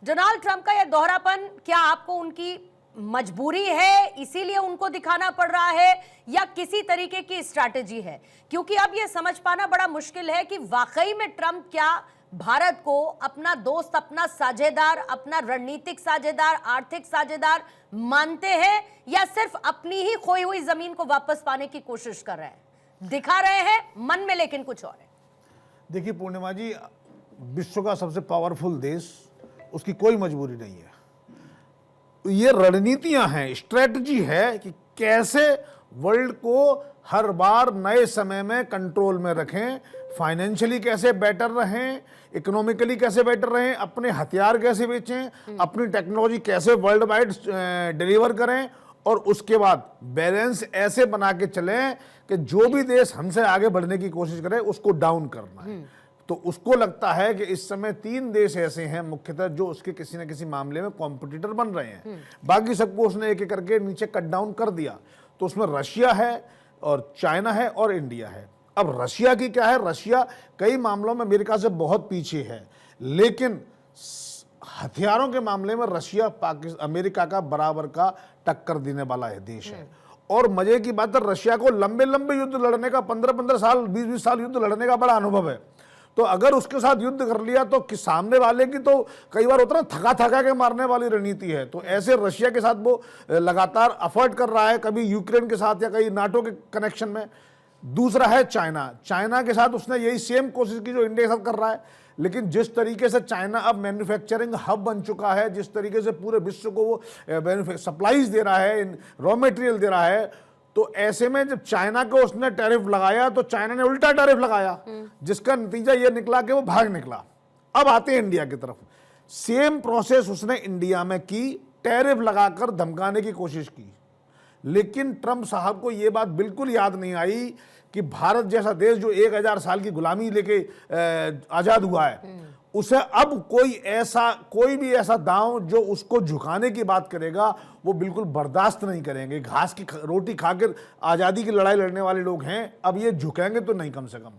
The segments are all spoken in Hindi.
डोनाल्ड ट्रंप का यह दोहरापन क्या आपको उनकी मजबूरी है इसीलिए उनको दिखाना पड़ रहा है या किसी तरीके की स्ट्रैटेजी है? क्योंकि अब यह समझ पाना बड़ा मुश्किल है कि वाकई में ट्रंप क्या भारत को अपना दोस्त, अपना साझेदार, अपना रणनीतिक साझेदार, आर्थिक साझेदार मानते हैं या सिर्फ अपनी ही खोई हुई जमीन को वापस पाने की कोशिश कर रहे हैं। दिखा रहे हैं मन में, लेकिन कुछ और है। देखिए पूर्णिमा जी, विश्व का सबसे पावरफुल देश, उसकी कोई मजबूरी नहीं है। ये रणनीतियां हैं, स्ट्रेटजी है कि कैसे वर्ल्ड को हर बार नए समय में कंट्रोल में रखें, फाइनेंशियली कैसे बेटर रहें, इकोनॉमिकली कैसे बेटर रहें, अपने हथियार कैसे बेचें, अपनी टेक्नोलॉजी कैसे वर्ल्ड वाइड डिलीवर करें, और उसके बाद बैलेंस ऐसे बना के चलें कि जो भी देश हमसे आगे बढ़ने की कोशिश करे उसको डाउन करना है। तो उसको लगता है कि इस समय 3 देश ऐसे हैं मुख्यतः जो उसके किसी न किसी मामले में कॉम्पिटिटर बन रहे हैं। बाकी सबको उसने एक एक करके नीचे कट डाउन कर दिया। तो उसमें रशिया है और चाइना है और इंडिया है। अब रशिया की क्या है, रशिया कई मामलों में अमेरिका से बहुत पीछे है, लेकिन हथियारों के मामले में रशिया अमेरिका का बराबर का टक्कर देने वाला है देश है। और मजे की बात है, रशिया को लंबे लंबे युद्ध लड़ने का 15-15 साल 20-20 साल युद्ध लड़ने का बड़ा अनुभव है। तो अगर उसके साथ युद्ध कर लिया तो सामने वाले की तो कई बार उतना थका थका के मारने वाली रणनीति है। तो ऐसे रशिया के साथ वो लगातार अफर्ट कर रहा है, कभी यूक्रेन के साथ या कहीं नाटो के कनेक्शन में। दूसरा है चाइना, चाइना के साथ उसने यही सेम कोशिश की जो इंडिया के साथ कर रहा है। लेकिन जिस तरीके से चाइना अब मैन्युफैक्चरिंग हब बन चुका है, जिस तरीके से पूरे विश्व को वो सप्लाईज दे रहा है, रॉ मटेरियल दे रहा है, तो ऐसे में जब चाइना को उसने टैरिफ लगाया तो चाइना ने उल्टा टैरिफ लगाया, जिसका नतीजा ये निकला कि वो भाग निकला। अब आते हैं इंडिया की तरफ। सेम प्रोसेस उसने इंडिया में की, टैरिफ लगाकर धमकाने की कोशिश की। लेकिन ट्रंप साहब को यह बात बिल्कुल याद नहीं आई कि भारत जैसा देश जो 1000 साल की गुलामी लेके आजाद हुआ है, उसे अब कोई भी ऐसा दांव जो उसको झुकाने की बात करेगा वो बिल्कुल बर्दाश्त नहीं करेंगे। घास की रोटी खाकर आजादी की लड़ाई लड़ने वाले लोग हैं, अब ये झुकेंगे तो नहीं कम से कम।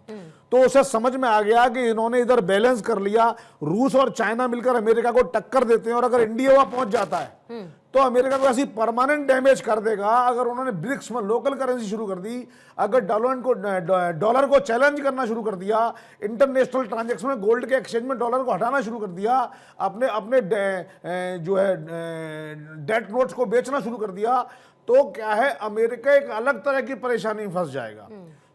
तो उसे समझ में आ गया कि इन्होंने इधर बैलेंस कर लिया, रूस और चाइना मिलकर अमेरिका को टक्कर देते हैं, और अगर इंडिया वहां पहुंच जाता है तो अमेरिका को ऐसी परमानेंट डैमेज कर देगा। अगर उन्होंने ब्रिक्स में लोकल करेंसी शुरू कर दी, अगर डॉलर को चैलेंज करना शुरू कर दिया, इंटरनेशनल ट्रांजैक्शन में गोल्ड के एक्सचेंज में डॉलर को हटाना शुरू कर दिया, अपने जो है डेट नोट्स को बेचना शुरू कर दिया, तो क्या है, अमेरिका एक अलग तरह की परेशानी में फंस जाएगा।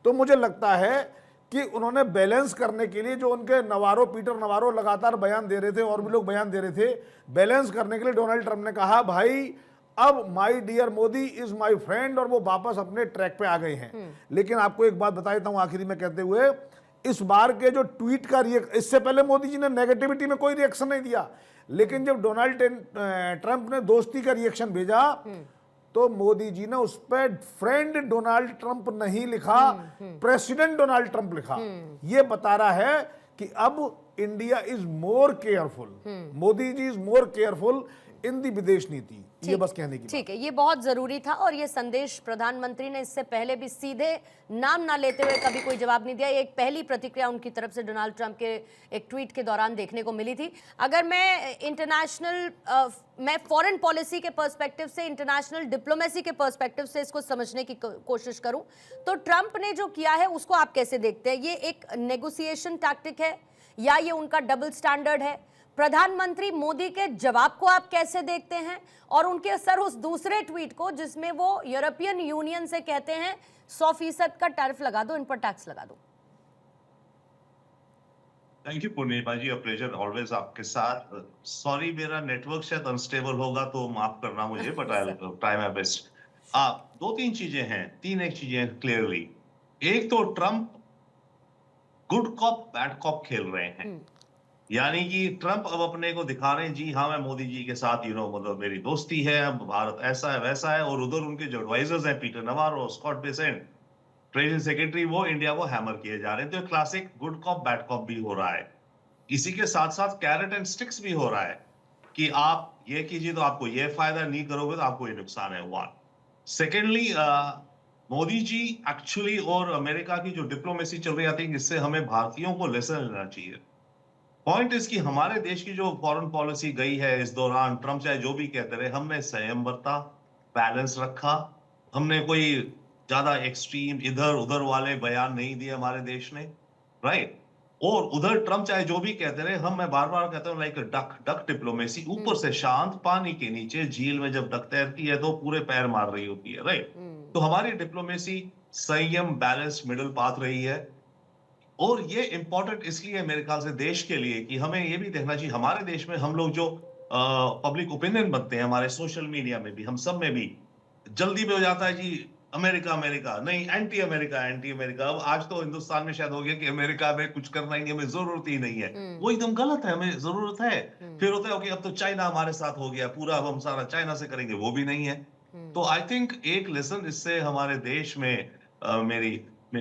तो मुझे लगता है कि उन्होंने बैलेंस करने के लिए, जो उनके पीटर नवारो लगातार बयान दे रहे थे और भी लोग बयान दे रहे थे, बैलेंस करने के लिए डोनाल्ड ट्रंप ने कहा भाई अब my dear Modi is my friend, और वो वापस अपने ट्रैक पे आ गए हैं। लेकिन आपको एक बात बता देता हूं आखिरी में कहते हुए, इस बार के जो ट्वीट का इससे पहले मोदी जी ने नेगेटिविटी में कोई रिएक्शन नहीं दिया, लेकिन जब डोनाल्ड ट्रंप ने दोस्ती का रिएक्शन भेजा तो मोदी जी ने उस पर फ्रेंड डोनाल्ड ट्रंप नहीं लिखा, प्रेसिडेंट डोनाल्ड ट्रंप लिखा। ये बता रहा है कि अब India is more careful, Modi ji is more careful in the videsh niti. ये बस कहने की ठीक है, ये बहुत जरूरी था। और ये संदेश प्रधानमंत्री ने इससे पहले भी सीधे नाम ना लेते हुए कभी कोई जवाब नहीं दिया। एक पहली प्रतिक्रिया उनकी तरफ से डोनाल्ड ट्रंप के एक ट्वीट के दौरान देखने को मिली थी। अगर मैं फॉरेन पॉलिसी के पर्सपेक्टिव से, इंटरनेशनल डिप्लोमेसी के पर्सपेक्टिव से इसको समझने की कोशिश करूं तो ट्रंप ने जो किया है उसको आप कैसे देखते हैं? ये एक नेगोशिएशन टैक्टिक है या ये उनका डबल स्टैंडर्ड है? प्रधानमंत्री मोदी के जवाब को आप कैसे देखते हैं, और उनके सर उस दूसरे ट्वीट को जिसमें वो यूरोपियन यूनियन से कहते हैं 100% का टैरिफ लगा दो, इन पर टैक्स लगा दो? Thank you Purnima ji, pleasure always आपके साथ। सॉरी मेरा नेटवर्क शायद अनस्टेबल होगा तो माफ करना मुझे, but I will try my best. 2-3 चीजें हैं, 3 एक चीजें क्लियरली। एक तो Trump good cop bad corp खेल रहे हैं, यानी कि ट्रंप अब अपने को दिखा रहे हैं जी हाँ मैं मोदी जी के साथ मतलब मेरी दोस्ती है, अब भारत ऐसा है वैसा है, और उधर उनके जो एडवाइजर्स हैं Peter Navarro, Scott Bessent, treasury secretary, वो इंडिया को हैमर किए जा रहे हैं। तो classic good cop bad cop भी हो रहा है। इसी के साथ साथ कैरेट एंड स्टिक्स भी हो रहा है कि आप ये कीजिए तो आपको ये फायदा, नहीं करोगे तो आपको ये नुकसान है। 1 सेकेंडली, मोदी जी एक्चुअली और अमेरिका की जो डिप्लोमेसी चल रही है, आई थिंक इससे हमें भारतीयों को लेसन लेना चाहिए। पॉइंट इसकी हमारे देश की जो फॉरेन पॉलिसी गई है इस दौरान, ट्रम्प चाहे जो भी कहते रहे, हमने संयम बरता, बैलेंस रखा। हमने कोई ज्यादा एक्सट्रीम इधर उधर वाले बयान नहीं दिए हमारे देश ने, राइट। और उधर ट्रम्प चाहे जो भी कहते रहे, मैं बार बार कहता हूँ लाइक डक डक डिप्लोमेसी, ऊपर से शांत, पानी के नीचे झील में जब डक तैरती है तो पूरे पैर मार रही होती है, राइट। तो हमारी डिप्लोमेसी संयम, बैलेंस, मिडिल पाथ रही है। और ये इंपॉर्टेंट इसलिए है मेरे ख्याल से देश के लिए कि हमें ये भी देखना चाहिए हमारे देश में हम लोग जो पब्लिक ओपिनियन बनते हैं, हमारे सोशल मीडिया में भी, हम सब में भी जल्दी में हो जाता है जी अमेरिका अमेरिका नहीं, एंटी अमेरिका एंटी अमेरिका। अब आज तो हिंदुस्तान में शायद हो गया कि अमेरिका में कुछ करना ही नहीं, हमें जरूरत ही नहीं है। वो एकदम गलत है, हमें जरूरत है। फिर होता है कि अब तो चाइना हमारे साथ हो गया पूरा, अब हम सारा चाइना से करेंगे, वो भी नहीं है। तो आई थिंक एक लेसन इससे हमारे देश में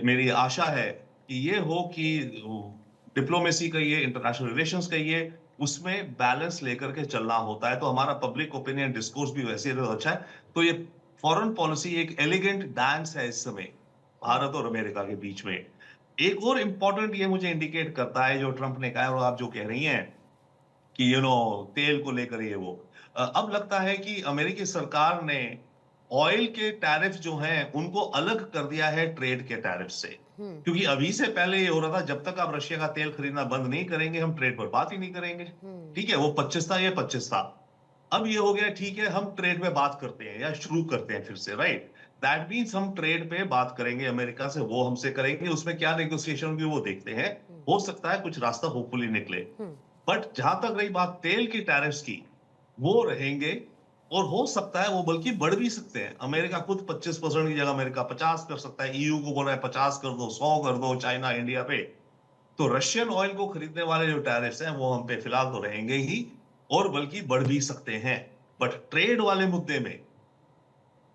मेरी आशा है कि ये हो कि डिप्लोमेसी कहिए, इंटरनेशनल रिलेशंस कहिए, उसमें बैलेंस लेकर के चलना होता है। तो हमारा पब्लिक ओपिनियन डिस्कोर्स भी वैसे ही अच्छा है। तो ये फॉरेन पॉलिसी एक एलिगेंट डांस है इस समय भारत और अमेरिका के बीच में। एक और इंपॉर्टेंट ये मुझे इंडिकेट करता है जो ट्रंप ने कहा है और आप जो कह रही हैं कि तेल को लेकर ये वो, अब लगता है कि अमेरिकी सरकार ने ऑयल के टैरिफ जो हैं उनको अलग कर दिया है ट्रेड के टैरिफ से। क्योंकि अभी से पहले ये हो रहा था जब तक आप रशिया का तेल खरीदना बंद नहीं करेंगे हम ट्रेड पर बात ही नहीं करेंगे। ठीक है, वो 25 था, ये 25 था। अब ये हो गया ठीक है, हम ट्रेड में बात करते हैं या शुरू करते हैं फिर से, राइट। दैट मीन्स हम ट्रेड पे बात करेंगे अमेरिका से, वो हमसे करेंगे, उसमें क्या नेगोशिएशन होगी वो देखते हैं। हो सकता है कुछ रास्ता होपफुली निकले। बट जहां तक रही बात तेल की टैरिफ्स की, वो रहेंगे और हो सकता है वो बल्कि बढ़ भी सकते हैं। अमेरिका खुद 25% की जगह अमेरिका 50 कर सकता है, ईयू को बोल रहा है 50 कर दो, 100 कर दो, चाइना इंडिया पे। तो रशियन ऑयल को खरीदने वाले जो टैरिफ्स हैं वो हम पे फिलहाल तो रहेंगे ही और बल्कि बढ़ भी सकते हैं। बट ट्रेड वाले मुद्दे में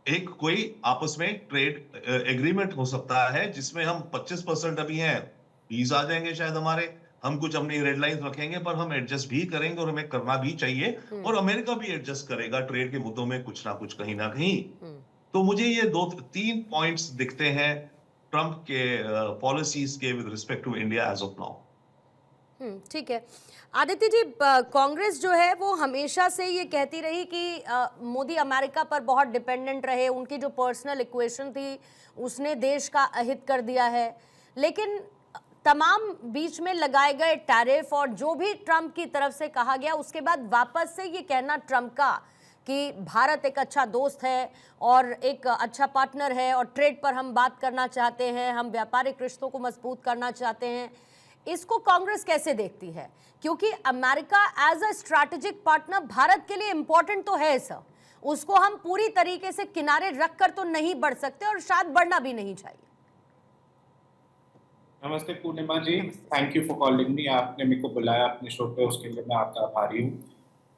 एक कोई आपस में ट्रेड एग्रीमेंट हो सकता है जिसमें हम 25% अभी हैं, 20 आ जाएंगे शायद हमारे, हम कुछ अपनी रेड लाइंस रखेंगे पर हम एडजस्ट भी करेंगे और हमें करना भी चाहिए। और अमेरिका भी एडजस्ट करेगा ट्रेड के मुद्दों में कुछ ना कहीं। तो मुझे ये 2-3 पॉइंट्स दिखते हैं ट्रंप के पॉलिसीज के with respect to India as of now. ठीक है आदित्य जी, कांग्रेस जो है वो हमेशा से ये कहती रही कि मोदी अमेरिका पर बहुत डिपेंडेंट रहे, उनकी जो पर्सनल इक्वेशन थी उसने देश का अहित कर दिया है। लेकिन तमाम बीच में लगाए गए टैरिफ और जो भी ट्रंप की तरफ से कहा गया, उसके बाद वापस से ये कहना ट्रंप का कि भारत एक अच्छा दोस्त है और एक अच्छा पार्टनर है और ट्रेड पर हम बात करना चाहते हैं, हम व्यापारिक रिश्तों को मजबूत करना चाहते हैं, इसको कांग्रेस कैसे देखती है? क्योंकि America as a strategic partner Bharat के लिए इंपॉर्टेंट तो है सर, उसको हम पूरी तरीके से किनारे रखकर तो नहीं बढ़ सकते और शायद बढ़ना भी नहीं चाहिए। Namaste Purnima ji, thank you for calling me. आपने मेरे को बुलाया अपने शो पे, उसके लिए मैं आपका आभारी हूँ।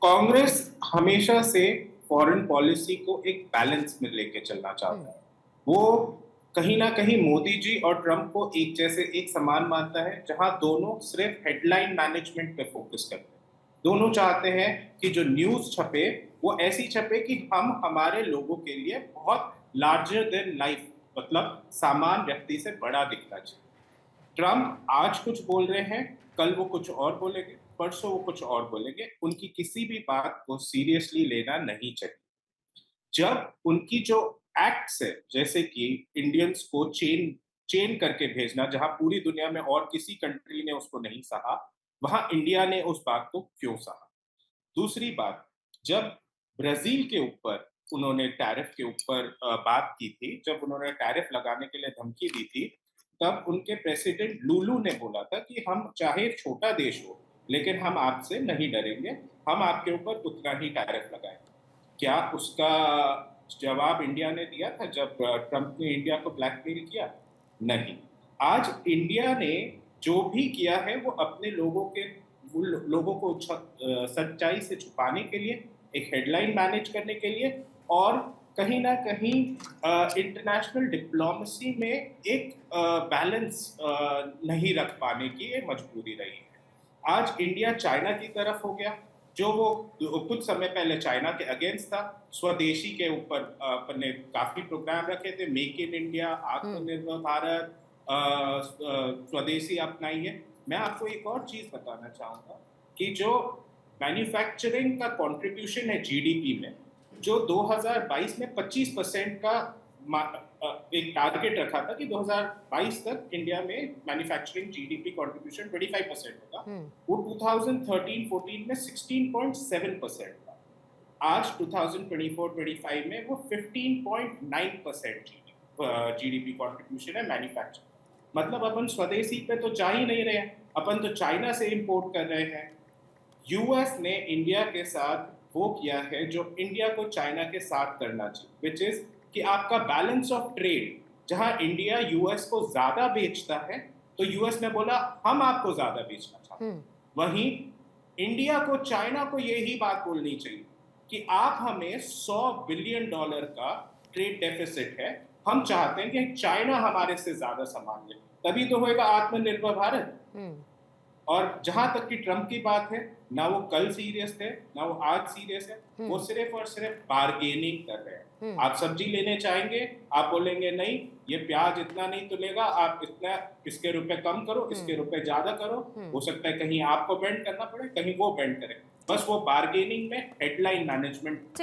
कांग्रेस हमेशा से फॉरेन पॉलिसी को एक बैलेंस में लेके चलना चाहता है। वो कहीं ना कहीं मोदी जी और ट्रंप को एक जैसे एक समान मानता है, जहां दोनों सिर्फ हेडलाइन मैनेजमेंट पे फोकस करते हैं। दोनों चाहते हैं कि जो न्यूज छपे वो ऐसी छपे कि हम हमारे लोगों के लिए बहुत लार्जर देन लाइफ, मतलब सामान्य व्यक्ति से बड़ा दिखना चाहिए। ट्रंप आज कुछ बोल रहे हैं, कल वो कुछ और बोलेंगे, परसों वो कुछ और बोलेंगे। उनकी किसी भी बात को सीरियसली लेना नहीं चाहिए। जब उनकी जो एक्ट्स है, जैसे कि इंडियंस को चेन करके भेजना, जहां पूरी दुनिया में और किसी कंट्री ने उसको नहीं सहा, वहां इंडिया ने उस बात को क्यों सहा। दूसरी बात, जब ब्राजील के ऊपर उन्होंने टैरिफ के ऊपर बात की थी, जब उन्होंने टैरिफ लगाने के लिए धमकी दी थी, तब उनके प्रेसिडेंट लुलू ने बोला था कि हम चाहे छोटा देश हो लेकिन हम आपसे नहीं डरेंगे, हम आपके ऊपर उतना ही टैरिफ लगाएंगे। क्या उसका जवाब इंडिया ने दिया था जब ट्रंप ने इंडिया को ब्लैकमेल किया? नहीं। आज इंडिया ने जो भी किया है वो अपने लोगों को सच्चाई से छुपाने के लिए, एक हेडलाइन मैनेज करने के लिए, और कहीं ना कहीं इंटरनेशनल डिप्लोमेसी में एक बैलेंस नहीं रख पाने की ये मजबूरी रही है। आज इंडिया चाइना की तरफ हो गया, जो वो कुछ समय पहले चाइना के अगेंस्ट था। स्वदेशी के ऊपर अपने काफी प्रोग्राम रखे थे, मेक इन इंडिया, आत्मनिर्भर भारत, स्वदेशी अपनाइए। मैं आपको एक और चीज बताना चाहूंगा कि जो मैन्युफैक्चरिंग का कंट्रीब्यूशन है जीडीपी में, जो 2022 में 25% का एक टारगेट रखा था कि 2022 तक इंडिया में मैन्युफैक्चरिंग जीडीपी कंट्रीब्यूशन 25% होगा, वो 2013-14 में 16.7% था। आज 2024-25 में वो 15.9% जीडीपी कंट्रीब्यूशन है मैन्युफैक्चरिंग। मतलब अपन स्वदेशी पे तो जा ही नहीं रहे हैं, अपन तो चाइना से इंपोर्ट कर रहे हैं। यूएस ने इंडिया के साथ वो किया है जो इंडिया को चाइना के साथ करना चाहिए, विच इज कि आपका बैलेंस ऑफ ट्रेड, जहां इंडिया यूएस को ज्यादा बेचता है तो यूएस ने बोला हम आपको ज्यादा बेचना चाहते हैं। वहीं इंडिया को चाइना को यही बात बोलनी चाहिए कि आप हमें $100 बिलियन का ट्रेड डेफिसिट है, हम चाहते हैं कि चाइना हमारे से ज्यादा सामान ले, तभी तो होएगा आत्मनिर्भर भारत। और जहां तक कि ट्रम्प की बात है, ना वो कल सीरियस थे ना वो आज सीरियस है, वो सिर्फ और सिर्फ बार्गेनिंग कर रहे हैं। आप सब्जी लेने चाहेंगे, आप बोलेंगे नहीं ये प्याज इतना नहीं तुलेगा, आप इतना इसके रुपए कम करो, इसके रुपए ज्यादा करो। हो सकता है कहीं आपको बेंड करना पड़े, कहीं वो बेंड करे। बस वो बार्गेनिंग में हेडलाइन मैनेजमेंट